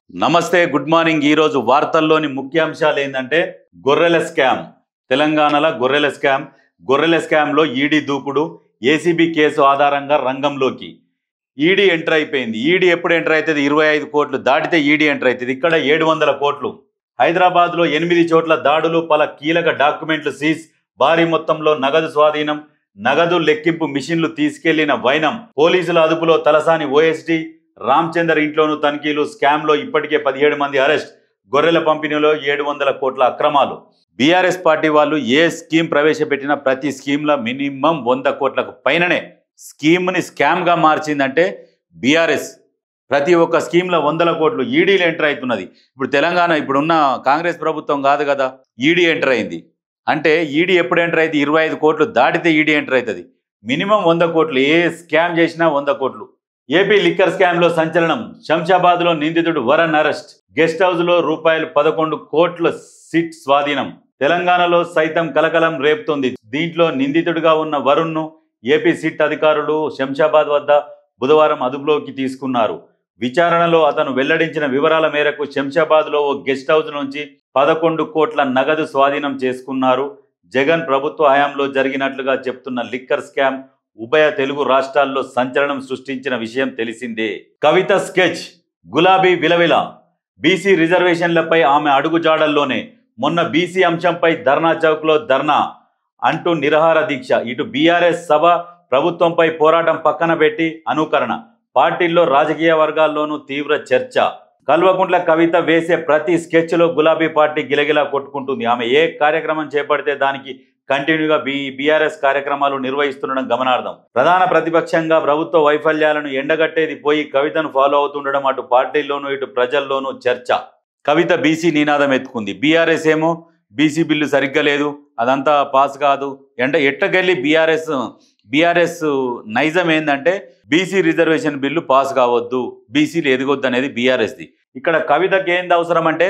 నమస్తే, good morning. ఈరోజు వార్తల్లోని ముఖ్యాంశాలు ఏంటంటే గొర్రెల స్కామ్, తెలంగాణలో గొర్రెల స్కామ్లో ఈడీ దూకుడు, ఏసీబీ కేసు ఆధారంగా రంగంలోకి ఈడీ ఎంటర్ అయిపోయింది. ఈడీ ఎప్పుడు ఎంటర్ అవుతుంది? 25 కోట్లు దాటితే ఈడీ ఎంటర్ అవుతుంది. ఇక్కడ 700 కోట్లు. హైదరాబాద్లో 8 చోట్ల దాడులు, పలు కీలక డాక్యుమెంట్లు సీజ్, భారీ మొత్తంలో నగదు స్వాధీనం, నగదు లెక్కింపు మిషన్లు తీసుకెళ్లిన వైనం, పోలీసుల అదుపులో తలసాని ఓఎస్డీ రామచందర్ ఇంట్లోనూ తనిఖీలు, స్కామ్లో ఇప్పటికే 17 మంది అరెస్ట్, గొర్రెల పంపిణీలో 700 కోట్ల అక్రమాలు. బీఆర్ఎస్ పార్టీ వాళ్ళు ఏ స్కీమ్ ప్రవేశపెట్టినా ప్రతి స్కీమ్లో మినిమం 100 కోట్లకు పైననే స్కీమ్ని స్కామ్గా మార్చిందంటే బీఆర్ఎస్. ప్రతి ఒక్క స్కీమ్లో 100 కోట్లు ఈడీలు ఎంటర్ అవుతున్నది. ఇప్పుడు తెలంగాణ ఇప్పుడున్న కాంగ్రెస్ ప్రభుత్వం కాదు కదా, ఈడీ ఎంటర్ అయింది అంటే ఈడీ ఎప్పుడు ఎంటర్ అయితే 25 కోట్లు దాటితే ఈడీ ఎంటర్ అవుతుంది. మినిమం 100 కోట్లు, ఏ స్కామ్ చేసినా 100 కోట్లు. ఏపీ లిక్కర్ స్కామ్ లో సంచలనం, శంషాబాద్ లో నిందితుడు వరుణ్ అరెస్ట్, గెస్ట్ హౌస్ లో ₹11 కోట్ల సిట్ స్వాధీనం. తెలంగాణలో సైతం కలకలం రేపుతోంది. దీంట్లో నిందితుడిగా ఉన్న వరుణ్ ను ఏపీ సిట్ అధికారులు శంషాబాద్ వద్ద బుధవారం అదుపులోకి తీసుకున్నారు. విచారణలో అతను వెల్లడించిన వివరాల మేరకు శంషాబాద్ లో ఓ గెస్ట్ హౌస్ నుంచి 11 కోట్ల నగదు స్వాధీనం చేసుకున్నారు. జగన్ ప్రభుత్వ హయాంలో జరిగినట్లుగా చెప్తున్న లిక్కర్ స్కామ్ ఉభయ తెలుగు రాష్ట్రాల్లో సంచలనం సృష్టించిన విషయం తెలిసిందే. కవిత స్కెచ్, గులాబీ విలవిల, బీసీ రిజర్వేషన్లపై ఆమె అడుగుజాడల్లోనే మొన్న బీసీ అంశంపై ధర్నా చౌక్లో ధర్నా అంటూ నిరాహార దీక్ష. ఇటు బీఆర్ఎస్ సభ, ప్రభుత్వంపై పోరాటం పక్కన పెట్టి అనుకరణ, పార్టీల్లో రాజకీయ వర్గాల్లోనూ తీవ్ర చర్చ. కల్వకుంట్ల కవిత వేసే ప్రతి స్కెచ్లో గులాబీ పార్టీ గిలగిలా కొట్టుకుంటుంది. ఆమె ఏ కార్యక్రమం చేపడితే దానికి కంటిన్యూగా బీఆర్ఎస్ కార్యక్రమాలు నిర్వహిస్తుండడం గమనార్థం. ప్రధాన ప్రతిపక్షంగా ప్రభుత్వ వైఫల్యాలను ఎండగట్టేది పోయి కవితను ఫాలో అవుతుండడం అటు పార్టీల్లోనూ ఇటు ప్రజల్లోనూ చర్చ. కవిత బీసీ నినాదం ఎత్తుకుంది. బీఆర్ఎస్ ఏమో బీసీ బిల్లు సరిగ్గా లేదు, అదంతా పాస్ కాదు. ఎట్టకెళ్ళి బీఆర్ఎస్ నైజం ఏంటంటే బీసీ రిజర్వేషన్ బిల్లు పాస్ కావద్దు, బీసీలు ఎదగొద్దు అనేది బీఆర్ఎస్ది. ఇక్కడ కవితకి ఏంది అవసరం అంటే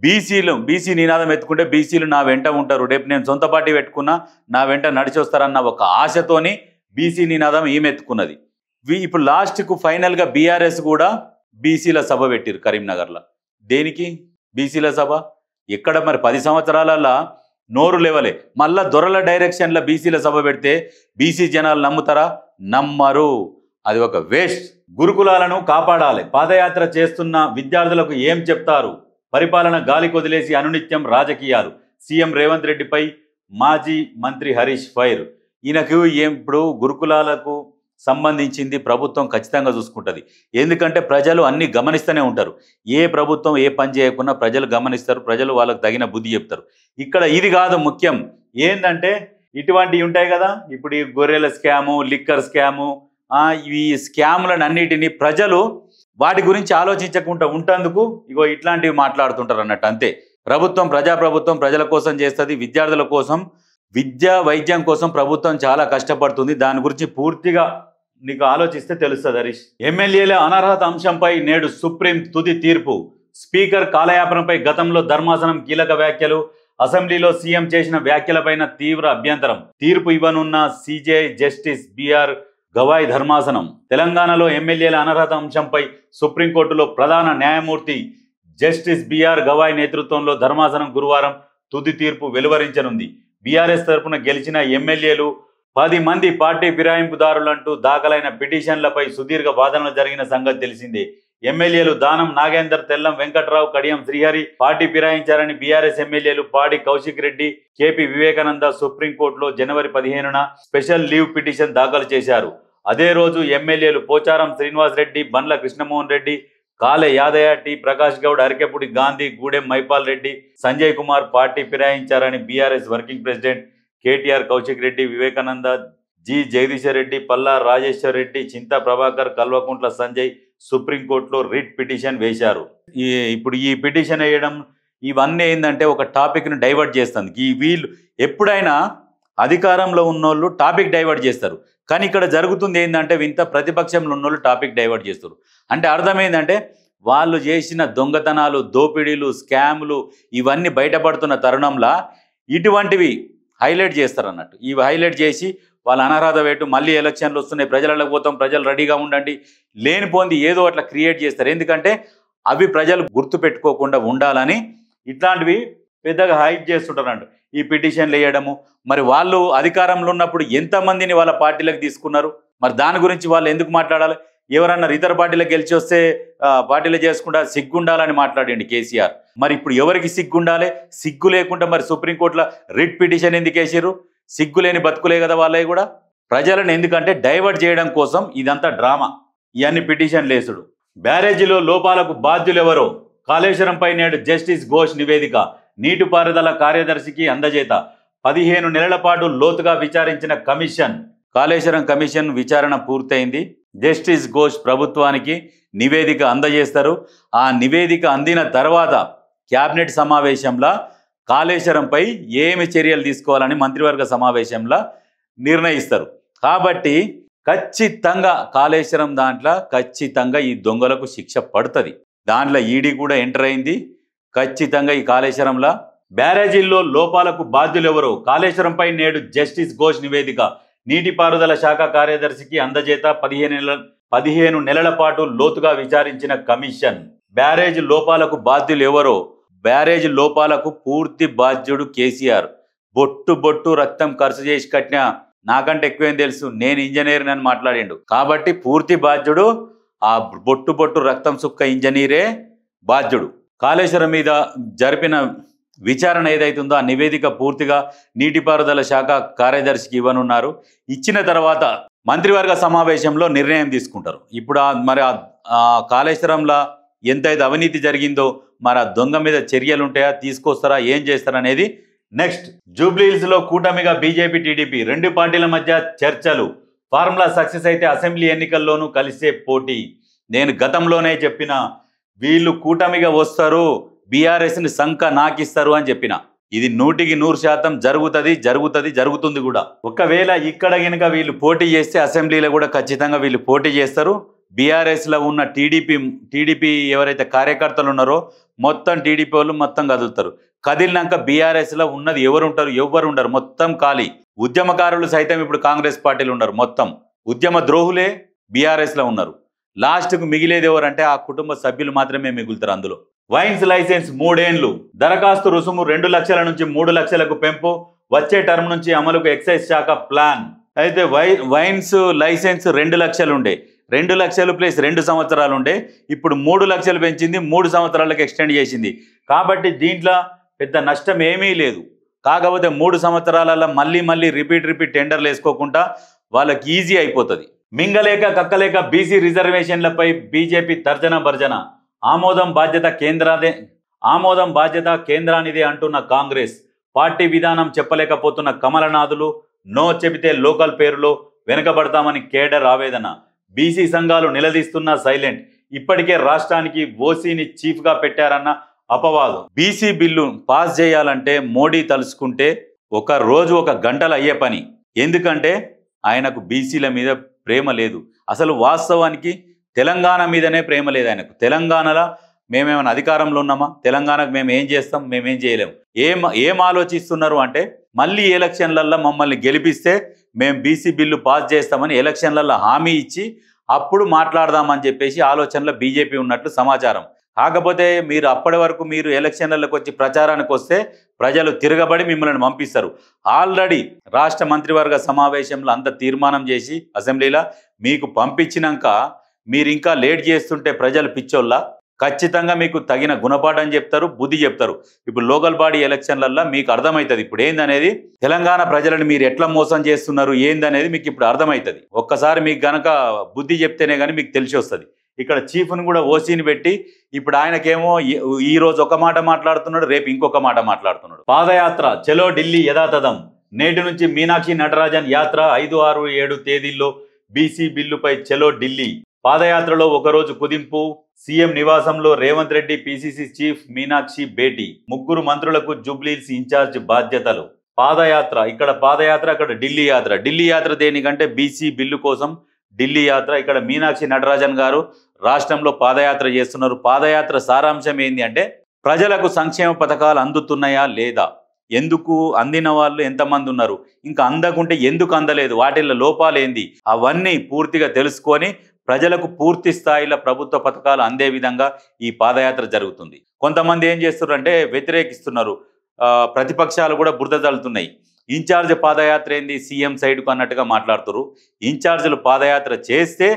బీసీ నినాదం ఎత్తుకుంటే బీసీలు నా వెంట ఉంటారు, రేపు నేను సొంత పార్టీ పెట్టుకున్నా నా వెంట నడిచి వస్తారన్న ఒక ఆశతోని బీసీ నినాదం ఈమె ఎత్తుకున్నది. ఇప్పుడు లాస్ట్కు ఫైనల్గా బీఆర్ఎస్ కూడా బీసీల సభ పెట్టిరు కరీంనగర్లో. దేనికి బీసీల సభ? ఎక్కడ మరి 10 సంవత్సరాలలో నోరు లేవలే. మళ్ళా దొరల డైరెక్షన్లో బీసీల సభ పెడితే బీసీ జనాలు నమ్ముతారా? నమ్మరు. అది ఒక వేస్ట్. గురుకులాలను కాపాడాలి. పాదయాత్ర చేస్తున్న విద్యార్థులకు ఏం చెప్తారు? పరిపాలన గాలి కొదిలేసి అనునిత్యం రాజకీయాలు. సీఎం రేవంత్ రెడ్డిపై మాజీ మంత్రి హరీష్ ఫైర్. ఈయనకు ఇప్పుడు గురుకులాలకు సంబంధించింది ప్రభుత్వం ఖచ్చితంగా చూసుకుంటుంది. ఎందుకంటే ప్రజలు అన్ని గమనిస్తూనే ఉంటారు. ఏ ప్రభుత్వం ఏ పని చేయకుండా ప్రజలు గమనిస్తారు, ప్రజలు వాళ్ళకు తగిన బుద్ధి చెప్తారు. ఇక్కడ ఇది కాదు ముఖ్యం. ఏంటంటే ఇటువంటివి ఉంటాయి కదా, ఇప్పుడు ఈ గొర్రెల స్కాము, లిక్కర్ స్కాము, ఈ స్కాములను అన్నిటినీ ప్రజలు వాటి గురించి ఆలోచించకుండా ఉంటందుకు ఇగో ఇట్లాంటివి మాట్లాడుతుంటారు అన్నట్టు. అంతే. ప్రజాప్రభుత్వం ప్రజల కోసం చేస్తుంది, విద్యార్థుల కోసం, విద్యా వైద్యం కోసం ప్రభుత్వం చాలా కష్టపడుతుంది. దాని గురించి పూర్తిగా నీకు ఆలోచిస్తే తెలుస్తుంది హరీష్. ఎమ్మెల్యేల అనర్హత అంశంపై నేడు సుప్రీం తుది తీర్పు. స్పీకర్ కాలయాపనపై గతంలో ధర్మాసనం కీలక వ్యాఖ్యలు. అసెంబ్లీలో సీఎం చేసిన వ్యాఖ్యలపైన తీవ్ర అభ్యంతరం. తీర్పు ఇవ్వనున్న సీజే జస్టిస్ బిఆర్ గవాయ్ ధర్మాసనం. తెలంగాణలో ఎమ్మెల్యేల అనర్హత అంశంపై సుప్రీంకోర్టులో ప్రధాన న్యాయమూర్తి జస్టిస్ బిఆర్ గవాయ్ నేతృత్వంలో ధర్మాసనం గురువారం తుది తీర్పు వెలువరించనుంది. బీఆర్ఎస్ తరఫున గెలిచిన ఎమ్మెల్యేలు 10 మంది పార్టీ ఫిరాయింపుదారులంటూ దాఖలైన పిటిషన్లపై సుదీర్ఘ వాదనలు జరిగిన సంగతి తెలిసిందే. ఎమ్మెల్యేలు దానం నాగేందర్, తెల్లం వెంకట్రావు, కడియం శ్రీహరి పార్టీ ఫిరాయించారని బీఆర్ఎస్ ఎమ్మెల్యేలు పాడి కౌశిక్ రెడ్డి, కేపీ వివేకానంద సుప్రీంకోర్టులో జనవరి 15న స్పెషల్ లీవ్ పిటిషన్ దాఖలు చేశారు. అదే రోజు ఎమ్మెల్యేలు పోచారం శ్రీనివాస్ రెడ్డి, బండ్ల కృష్ణమోహన్ రెడ్డి, కాలే యాదయ్య, టి ప్రకాష్ గౌడ్, అరికెపుడి గాంధీ, గూడెం మైపాల్ రెడ్డి, సంజయ్ కుమార్ పార్టీ ఫిరాయించారని BRS working president KTR, Kaushik Reddy, Vivekananda, G Jagadishwar Reddy, Palla Rajeshwar Reddy, Chinta Prabhakar, Kalvakuntla Sanjay సుప్రీంకోర్టులో రిట్ పిటిషన్ వేశారు. ఇప్పుడు ఈ పిటిషన్ వేయడం ఇవన్నీ ఏంటంటే ఒక టాపిక్ను డైవర్ట్ చేస్తుంది. వీళ్ళు ఎప్పుడైనా అధికారంలో ఉన్నోళ్ళు టాపిక్ డైవర్ట్ చేస్తారు, కానీ ఇక్కడ జరుగుతుంది ఏంటంటే ఇంత ప్రతిపక్షంలో ఉన్నోళ్ళు టాపిక్ డైవర్ట్ చేస్తారు. అంటే అర్థం ఏంటంటే వాళ్ళు చేసిన దొంగతనాలు, దోపిడీలు, స్కాములు ఇవన్నీ బయటపడుతున్న తరుణంలో ఇటువంటివి హైలైట్ చేస్తారు అన్నట్టు. ఇవి హైలైట్ చేసి వాళ్ళ అనర్హత వేటు, మళ్ళీ ఎలక్షన్లు వస్తున్నాయి, ప్రజలకు పోతాం, ప్రజలు రెడీగా ఉండండి, లేనిపోంది ఏదో అట్లా క్రియేట్ చేస్తారు. ఎందుకంటే అవి ప్రజలు గుర్తు పెట్టుకోకుండా ఉండాలని ఇట్లాంటివి పెద్దగా హైప్ చేస్తుంటారంట. ఈ పిటిషన్లు వేయడము, మరి వాళ్ళు అధికారంలో ఉన్నప్పుడు ఎంతమందిని వాళ్ళ పార్టీలకు తీసుకున్నారు, మరి దాని గురించి వాళ్ళు ఎందుకు మాట్లాడాలి? ఎవరన్నా ఇతర పార్టీలకు గెలిచి వస్తే పార్టీలు చేసుకుంటా సిగ్గుండాలని మాట్లాడండి కేసీఆర్. మరి ఇప్పుడు ఎవరికి సిగ్గుండాలి? సిగ్గు లేకుండా మరి సుప్రీంకోర్టులో రిట్ పిటిషన్ ఎందుకు వేసారు? సిగ్గు లేని బతుకులే కదా వాళ్ళవి కూడా. ప్రజలను ఎందుకంటే డైవర్ట్ చేయడం కోసం ఇదంతా డ్రామా, ఇవన్నీ పిటిషన్లు వేసుడు. బ్యారేజీలో లోపాలకు బాధ్యులెవరో కాళేశ్వరంపై నేడు జస్టిస్ ఘోష్ నివేదిక నీటిపారుదల కార్యదర్శికి అందజేత. 15 నెలల పాటు లోతుగా విచారించిన కమిషన్. కాళేశ్వరం కమిషన్ విచారణ పూర్తయింది. జస్టిస్ ఘోష్ ప్రభుత్వానికి నివేదిక అందజేస్తారు. ఆ నివేదిక అందిన తర్వాత క్యాబినెట్ సమావేశంలో కాళేశ్వరంపై ఏమి చర్యలు తీసుకోవాలని మంత్రివర్గ సమావేశంలో నిర్ణయిస్తారు. కాబట్టి ఖచ్చితంగా కాళేశ్వరం దాంట్లో ఖచ్చితంగా ఈ దొంగలకు శిక్ష పడుతుంది. దాంట్లో ఈడీ కూడా ఎంటర్ అయింది. ఖచ్చితంగా ఈ కాళేశ్వరంలో బ్యారేజీల్లో లోపాలకు బాధ్యులెవరో కాళేశ్వరంపై నేడు జస్టిస్ ఘోష్ నివేదిక నీటిపారుదల శాఖ కార్యదర్శికి అందజేత. 15 నెలల పాటు లోతుగా విచారించిన కమిషన్. బ్యారేజ్ లోపాలకు బాధ్యులు ఎవరో, బ్యారేజ్ లోపాలకు పూర్తి బాధ్యుడు కేసీఆర్. బొట్టు రక్తం ఖర్చు చేసి కట్టిన నాకంటే ఎక్కువేం తెలుసు, నేను ఇంజనీర్ అని మాట్లాడిండు. కాబట్టి పూర్తి బాధ్యుడు ఆ బొట్టు రక్తం సుక్క ఇంజనీరే బాధ్యుడు. కాళేశ్వరం మీద జరిపిన విచారణ ఏదైతుందో ఆ నివేదిక పూర్తిగా నీటిపారుదల శాఖ కార్యదర్శికి ఇవ్వనున్నారు. ఇచ్చిన తర్వాత మంత్రివర్గ సమావేశంలో నిర్ణయం తీసుకుంటారు. ఇప్పుడు మరి ఆ కాళేశ్వరంలో ఎంతైతే అవినీతి జరిగిందో మరి ఆ దొంగ మీద చర్యలు ఉంటాయా, తీసుకొస్తారా, ఏం చేస్తారా అనేది నెక్స్ట్. జూబ్లీహిల్స్లో కూటమిగా బీజేపీ టీడీపీ 2 పార్టీల మధ్య చర్చలు. ఫార్ములా సక్సెస్ అయితే అసెంబ్లీ ఎన్నికల్లోనూ కలిసే పోటీ. నేను గతంలోనే చెప్పిన వీళ్ళు కూటమిగా వస్తారు, బీఆర్ఎస్ని సంక నాకిస్తారు అని చెప్పిన. ఇది 100% జరుగుతుంది కూడా. ఒకవేళ ఇక్కడ కనుక వీళ్ళు పోటీ చేస్తే అసెంబ్లీలో కూడా ఖచ్చితంగా వీళ్ళు పోటీ చేస్తారు. బీఆర్ఎస్లో ఉన్న టీడీపీ ఎవరైతే కార్యకర్తలు ఉన్నారో మొత్తం టీడీపీ వాళ్ళు మొత్తం కదులుతారు. కదిలినాక బీఆర్ఎస్లో ఉన్నది ఎవరు ఉండరు, మొత్తం ఖాళీ. ఉద్యమకారులు సైతం ఇప్పుడు కాంగ్రెస్ పార్టీలు ఉన్నారు, మొత్తం ఉద్యమ ద్రోహులే బీఆర్ఎస్లో ఉన్నారు. లాస్ట్కు మిగిలేది ఎవరంటే ఆ కుటుంబ సభ్యులు మాత్రమే మిగులుతారు. అందులో వైన్స్ లైసెన్స్ 3 ఏళ్లు, దరఖాస్తు రుసుము 2 లక్షల నుంచి 3 లక్షలకు పెంపు. వచ్చే టర్మ్ నుంచి అమలుకు ఎక్సైజ్ శాఖ ప్లాన్. అయితే వైన్స్ లైసెన్స్ 2 లక్షలు ఉండే, 2 లక్షలు ప్లస్ 2 సంవత్సరాలు ఉండే, ఇప్పుడు 3 లక్షలు పెంచింది, 3 సంవత్సరాలకు ఎక్స్టెండ్ చేసింది. కాబట్టి దీంట్లో పెద్ద నష్టం ఏమీ లేదు. కాకపోతే 3 సంవత్సరాలలో మళ్ళీ రిపీట్ టెండర్లు వేసుకోకుండా వాళ్ళకి ఈజీ అయిపోతుంది. మింగలేక కక్కలేక బీసీ రిజర్వేషన్లపై బీజేపీ తర్జన భర్జన. ఆమోదం బాధ్యత కేంద్రానిదే అంటున్న కాంగ్రెస్. పార్టీ విధానం చెప్పలేకపోతున్న కమలనాథులు. నో చెబితే లోకల్ పేరులో వెనుకబడతామని కేడర్ ఆవేదన. బీసీ సంఘాలు నిలదీస్తున్న సైలెంట్. ఇప్పటికే రాష్ట్రానికి ఓసీని చీఫ్గా పెట్టారన్న అపవాదం. బీసీ బిల్లు పాస్ చేయాలంటే మోడీ తలుచుకుంటే ఒక రోజు 1 గంటలు అయ్యే పని. ఎందుకంటే ఆయనకు బీసీల మీద ప్రేమ లేదు. అసలు వాస్తవానికి తెలంగాణ మీదనే ప్రేమ లేదు ఆయనకు. తెలంగాణలో మేమేమైనా అధికారంలో ఉన్నామా? తెలంగాణకు మేము ఏం చేస్తాం? మేమేం చేయలేము. ఏం ఆలోచిస్తున్నారు అంటే మళ్ళీ ఎలక్షన్లల్లో మమ్మల్ని గెలిపిస్తే మేము బీసీ బిల్లు పాస్ చేస్తామని ఎలక్షన్లలో హామీ ఇచ్చి అప్పుడు మాట్లాడదామని చెప్పేసి ఆలోచనలో బీజేపీ ఉన్నట్లు సమాచారం. కాకపోతే మీరు అప్పటి వరకు మీరు ఎలక్షన్లకు వచ్చి ప్రచారానికి వస్తే ప్రజలు తిరగబడి మిమ్మల్ని పంపిస్తారు. ఆల్రెడీ రాష్ట్ర మంత్రివర్గ సమావేశంలో అంత తీర్మానం చేసి అసెంబ్లీలో మీకు పంపించినాక మీరు ఇంకా లేట్ చేస్తుంటే ప్రజలు పిచ్చోళ్ళ ఖచ్చితంగా మీకు తగిన గుణపాఠం చెప్తారు, బుద్ధి చెప్తారు. ఇప్పుడు లోకల్ బాడీ ఎలక్షన్లల్లో మీకు అర్థమవుతుంది ఇప్పుడు ఏందనేది. తెలంగాణ ప్రజలను మీరు ఎట్లా మోసం చేస్తున్నారు ఏందనేది మీకు ఇప్పుడు అర్థమవుతుంది. ఒక్కసారి మీకు గనక బుద్ధి చెప్తేనే కానీ మీకు తెలిసి వస్తుంది. ఇక్కడ చీఫ్ను కూడా ఓసీని పెట్టి ఇప్పుడు ఆయనకేమో ఈ రోజు ఒక మాట మాట్లాడుతున్నాడు, రేపు ఇంకొక మాట మాట్లాడుతున్నాడు. పాదయాత్ర చలో ఢిల్లీ యథాతథం. నేటి నుంచి మీనాక్షి నటరాజన్ యాత్ర 5, 6, 7 తేదీల్లో బీసీ బిల్లుపై చలో ఢిల్లీ. పాదయాత్రలో ఒకరోజు కుదింపు. సీఎం నివాసంలో రేవంత్ రెడ్డి, పీసీసీ చీఫ్ మీనాక్షి భేటీ. 3 మంత్రులకు జూబ్లీహిల్స్ ఇన్ఛార్జ్ బాధ్యతలు. పాదయాత్ర ఇక్కడ పాదయాత్ర, అక్కడ ఢిల్లీ యాత్ర. ఢిల్లీ యాత్ర దేనికంటే బీసీ బిల్లు కోసం ఢిల్లీ యాత్ర. ఇక్కడ మీనాక్షి నటరాజన్ గారు రాష్ట్రంలో పాదయాత్ర చేస్తున్నారు. పాదయాత్ర సారాంశం ఏంటి అంటే ప్రజలకు సంక్షేమ పథకాలు అందుతున్నాయా లేదా, ఎందుకు అందిన వాళ్ళు ఎంతమంది ఉన్నారు, ఇంకా అందకుంటే ఎందుకు అందలేదు, వాటిల్లో లోపాలు ఏంది, అవన్నీ పూర్తిగా తెలుసుకొని ప్రజలకు పూర్తి స్థాయిలో ప్రభుత్వ పథకాలు అందే విధంగా ఈ పాదయాత్ర జరుగుతుంది. కొంతమంది ఏం చేస్తున్నారంటే వ్యతిరేకిస్తున్నారు. ప్రతిపక్షాలు కూడా బురద జల్లుతున్నాయి. ఇన్ఛార్జ్ పాదయాత్ర ఏంది సీఎం సైడ్కు అన్నట్టుగా మాట్లాడుతున్నారు. ఇన్ఛార్జీలు పాదయాత్ర చేస్తే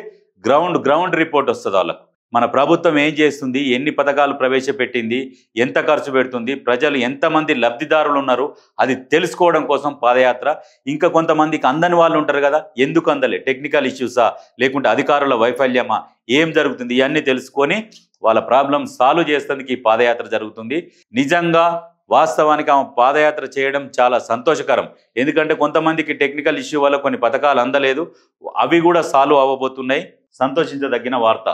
గ్రౌండ్ రిపోర్ట్ వస్తుంది వాళ్ళకు. మన ప్రభుత్వం ఏం చేస్తుంది, ఎన్ని పథకాలు ప్రవేశపెట్టింది, ఎంత ఖర్చు పెడుతుంది, ప్రజలు ఎంతమంది లబ్ధిదారులు ఉన్నారు అది తెలుసుకోవడం కోసం పాదయాత్ర. ఇంకా కొంతమందికి అందని వాళ్ళు ఉంటారు కదా, ఎందుకు అందలే, టెక్నికల్ ఇష్యూసా లేకుంటే అధికారుల వైఫల్యమా, ఏం జరుగుతుంది, ఇవన్నీ తెలుసుకొని వాళ్ళ ప్రాబ్లం సాల్వ్ చేసేందుకు ఈ పాదయాత్ర జరుగుతుంది. నిజంగా వాస్తవానికి ఆమె పాదయాత్ర చేయడం చాలా సంతోషకరం. ఎందుకంటే కొంతమందికి టెక్నికల్ ఇష్యూ వల్ల కొన్ని పథకాలు అందలేదు, అవి కూడా సాల్వ్ అవ్వబోతున్నాయి. సంతోషించదగిన వార్త.